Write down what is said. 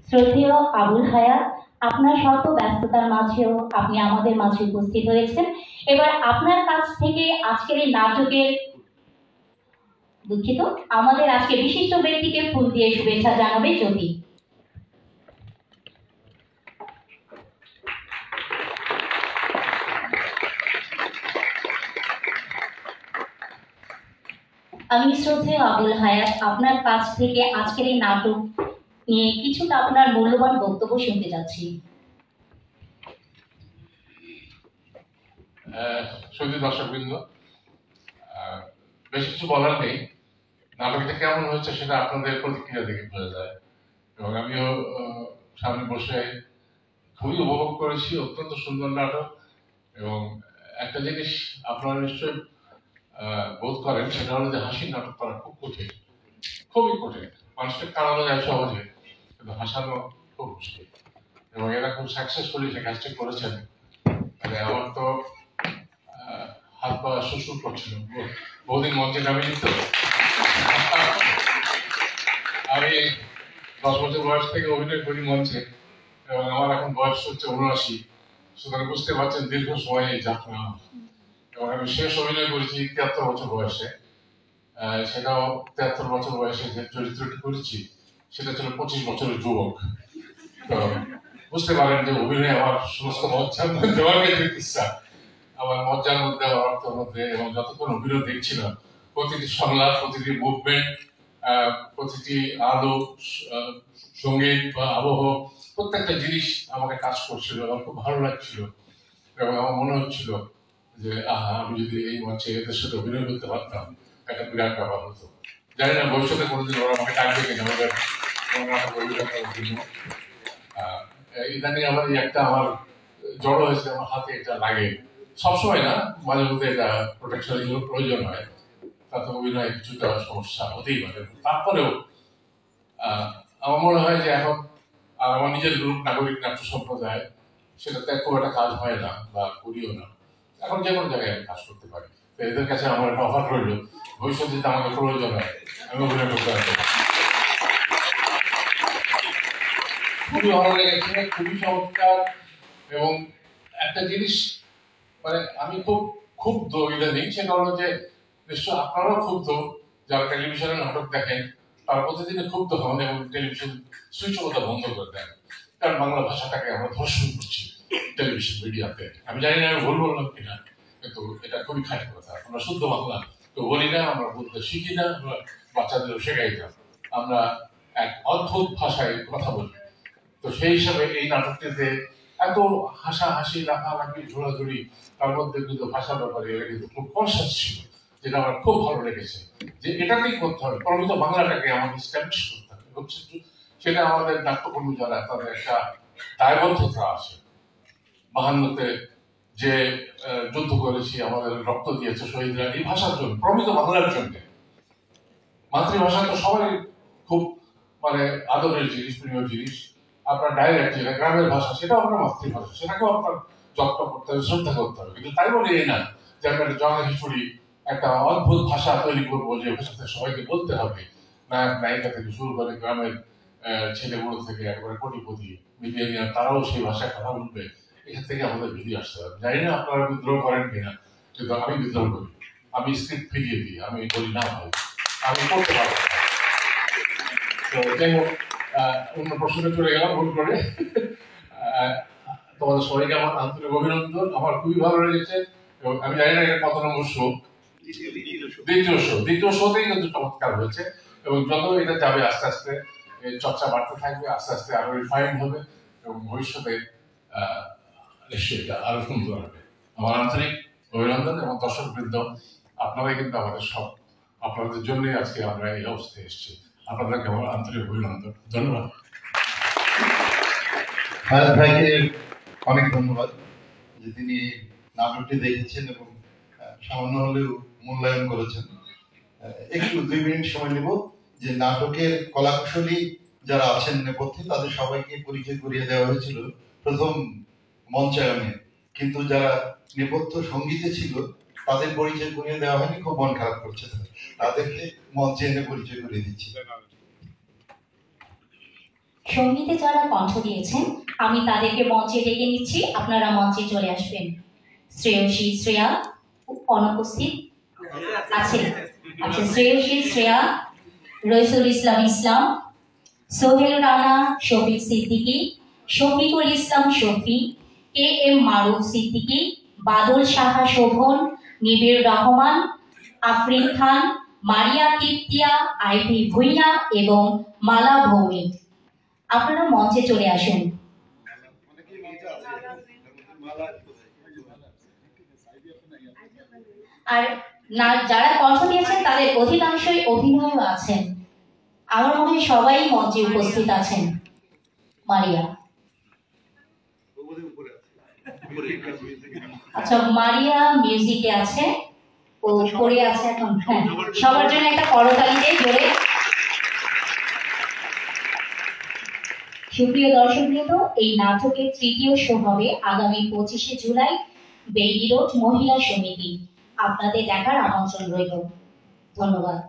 শ্রদ্ধেয় আবুল হায়াত, আপনার শত ব্যস্ততার মাঝেও আপনি আমাদের মাঝে উপস্থিত হয়েছেন। এবার আপনার কাছ থেকে আজকের এই নাটকের দুঃখিত আমাদের আজকে বিশিষ্ট ব্যক্তিকে ফুল দিয়ে শুভেচ্ছা জানাবে জ্যোতি। আমি শ্রদ্ধেয় আবুল হায়াত আপনার কাছ থেকে আজকের এই নাটক নিয়ে কিছুটা আপনার মূল্যবান বক্তব্য শুনতে যাচ্ছি। সত্যি দর্শকবৃন্দ, বেশ কিছু বলার নেই। নাটকটা কেমন হয়েছে সেটা আপনাদের প্রতিক্রিয়া দেখে বোঝা যায়, এবং আমিও সামনে বসে খুবই উপভোগ করেছি। অত্যন্ত সুন্দর নাটক, এবং একটা জিনিস আপনারা নিশ্চয়ই বোধ করেন, সেটা হলো যে হাসির নাটক করা খুব কঠিন, খুবই কঠিন। মানুষকে কাঁদানো যায় সহজে, কিন্তু হাসানো খুব মুশকিল, এবং এরা খুব সাকসেসফুলি সে কাজটি করেছেন। মানে আমার তো হাত পা শ্বশুর করছিল, বহুদিন মঞ্চে নামিনি তো। আমি 10 বছর বয়স থেকে অভিনয় করি মঞ্চে, এবং আমার এখন বয়স হচ্ছে 79। সুতরাং বুঝতে পারছেন দীর্ঘ সময় এই যাত্রা। এবং আমি শেষ অভিনয় করেছি 73 বছর বয়সে। সেটাও 73 বছর বয়সে যে চরিত্রটি করেছি সেটা ছিল 25 বছরের যুবক। তো বুঝতে পারেন যে অভিনয় আমার সমস্ত মজ্জার মধ্যে চিকিৎসা, আমার মজ্জার মধ্যে, আমার অর্থের মধ্যে। এবং যতক্ষণ অভিনয় দেখছিলাম, প্রতিটি সংলাপ, প্রতিটি মুভমেন্ট, প্রতিটি আলো, সঙ্গীত বা আবহ, প্রত্যেকটা জিনিস আমাকে কাজ করছিল, আমার খুব ভালো লাগছিল। এবং আমার মনে হচ্ছিল যে আমি যদি এই মঞ্চে এদের সাথে অভিনয় করতে পারতাম, একটা বিরাট ব্যাপার হতো। জানি না ভবিষ্যতে কোনোদিন ওরা আমাকে ডাকবে কিনা ওদের অভিনয় করার জন্য। ইদানিং আমার একটা আমার জড়ো হয়েছে, আমার হাতে এটা লাগে সবসময় না, মাঝে মধ্যে এটা প্রোটেকশনের জন্য প্রয়োজন হয়, তাতে অভিনয় কিছুটা সমস্যা হতেই পারে। তারপরেও আমার মনে হয় যে এখন আমার নিজের গ্রুপ নাগরিক নাট্য সম্প্রদায়, সেটাতে খুব একটা কাজ হয় না বা করিও না। এখন যে কোনো জায়গায় আমি কাজ করতে পারি। তো এদের কাছে আমার একটা অফার রইল, ভবিষ্যতে যদি আমাকে প্রয়োজন হয় আমি অভিনয় করতে পারবো। খুবই ভালো লেগেছে, খুবই চমৎকার। এবং একটা জিনিস, মানে আমি খুব ক্ষুব্ধ ইদানিং, সেটা হলো যে নিশ্চয় আপনারাও ক্ষুব্ধ, যারা টেলিভিশনে নাটক দেখেন তারা প্রতিদিনে ক্ষুব্ধ হন এবং টেলিভিশন সুইচ ওটা বন্ধ করে দেন, কারণ বাংলা ভাষাটাকে আমরা ধর্ষণ করছি টেলিভিশন মিডিয়াতে। আমি জানি না আমি ভুল বললাম কিনা, কিন্তু এটা খুবই খারাপ কথা। আমরা শুদ্ধ বাংলা তো বলি না, আমরা বলতে শিখি না, আমরা বাচ্চাদেরও শেখাই না, আমরা এক অদ্ভুত ভাষায় কথা বলি। তো সেই হিসাবে এই নাটকটিতে এত হাসাহাসি, লাফালাফি, ঝোড়াঝুড়ি, তার মধ্যে কিন্তু ভাষার ব্যাপারে এরা কিন্তু খুব কনসাস ছিল, যেটা আমার খুব ভালো লেগেছে। যে এটাতেই করতে হবে, প্রমিত বাংলাটাকে আমাদের স্ট্যাবলিশ করতে হবে, হচ্ছে সেটা আমাদের নাট্যকর্মী যারা, তাদের একটা দায়বদ্ধতা আছে। 52-তে যে যুদ্ধ করেছি, আমাদের রক্ত দিয়েছে শহীদরা এই ভাষার জন্য, প্রমিত বাংলার জন্য। মাতৃভাষা তো সবাই খুব মানে আদরের জিনিস, প্রিয় জিনিস। আপনার ডাইরেক্ট যেটা গ্রামের ভাষা, সেটাও আপনার মাতৃভাষা, সেটাকেও আপনার যত্ন করতে হবে, শ্রদ্ধা করতে হবে। কিন্তু তাই বলে এই না যে আমরা একটা জঙ্গা খিচুড়ি, একটা অদ্ভুত ভাষা তৈরি করবো যে ভাষাতে সবাইকে বলতে হবে। নায়ক নায়িকা থেকে শুরু করে গ্রামের ছেলে বড় থেকে একবারে কোটিপতি মিডিয়ানিয়ার, তারাও সেই ভাষায় কথা বলবে। এখান থেকে আমাদের বেরিয়ে আসতে হবে। জানি না আপনারা বিদ্রোহ করেন কিনা, কিন্তু আমি বিদ্রোহ করি। আমি স্ক্রিপ্ট ফিরিয়ে দিই, আমি বলি না ভাই, আমি করতে পারবো না। তো যাই হোক, অন্য প্রশ্নে চলে গেলাম ভুল করে। তোমাদের সবাইকে আমার আন্তরিক অভিনন্দন। আমার খুবই ভালো লেগেছে, এবং আমি জানি না এটা কত নম্বর শো, দ্বিতীয় শোতেই কিন্তু চমৎকার হয়েছে। এবং যত এটা যাবে আস্তে আস্তে চর্চা বাড়তে থাকবে, আস্তে আস্তে আরো রিফাইন হবে, এবং ভবিষ্যতে নিশ্চয়ই এটা আরো সুন্দর হবে। আমার আন্তরিক অভিনন্দন। এবং দর্শক বৃন্দ, আপনারাই কিন্তু আমাদের সব, আপনাদের জন্যই আজকে আমরা এই অবস্থায় এসেছি। আপনাদেরকে আমার আন্তরিক অভিনন্দন, ধন্যবাদ। হায়াত ভাইকে অনেক ধন্যবাদ যে তিনি নাটকটি দেখেছেন এবং সামান্য হলেও মূল্যায়ন করেছেন। একটু 2 মিনিট সময় নেব যে নাটকের কলাকুশলী যারা আছেন নেপথ্যে, তাদের সবাইকে পরিচয় করিয়ে দেওয়া হয়েছিল প্রথম মঞ্চায়নে, কিন্তু যারা নেপথ্য সঙ্গীতে ছিল তাদের পরিচয় করিয়ে দেওয়া হয়নি। খুব মন খারাপ করছে, তাদেরকে মঞ্চে এনে পরিচয় করিয়ে দিচ্ছি। সঙ্গীতে যারা কণ্ঠ দিয়েছেন আমি তাদেরকে মঞ্চে ডেকে নিচ্ছি, আপনারা মঞ্চে চলে আসবেন। শ্রেয়সী শ্রেয়া অনুপস্থিত আছে। আচ্ছা, শ্রেয়সী শ্রেয়া, রইসুল ইসলাম ইসলাম, সোহেল রানা, শফিক সিদ্দিকী, শফিকুল ইসলাম শফি, কে এম মারুফ সিদ্দিকী, বাদল সাহা শোভন, নিবিড় রহমান, আফরিন খান, মারিয়া কিপ্তিয়া, আইভি ভুইয়া এবং মালা ভৌমিক। আপনারা মঞ্চে চলে আসুন। আর না, যারা কণ্ঠ দিয়েছেন তাদের অধিকাংশই অভিনয়ও আছেন। আমার মনে হয় সবাই মঞ্চে উপস্থিত আছেন। মারিয়া, আচ্ছা, মারিয়া মিউজিকে আছে, ও পড়ে আছে এখন। হ্যাঁ, সবার জন্য একটা করতালি দিয়ে জোরে। সুপ্রিয় দর্শকবৃন্দ, এই নাটকের তৃতীয় শো হবে আগামী 25শে জুলাই, বেইলি রোড মহিলা সমিতি। আপনাদের দেখার আমন্ত্রণ রইল। ধন্যবাদ।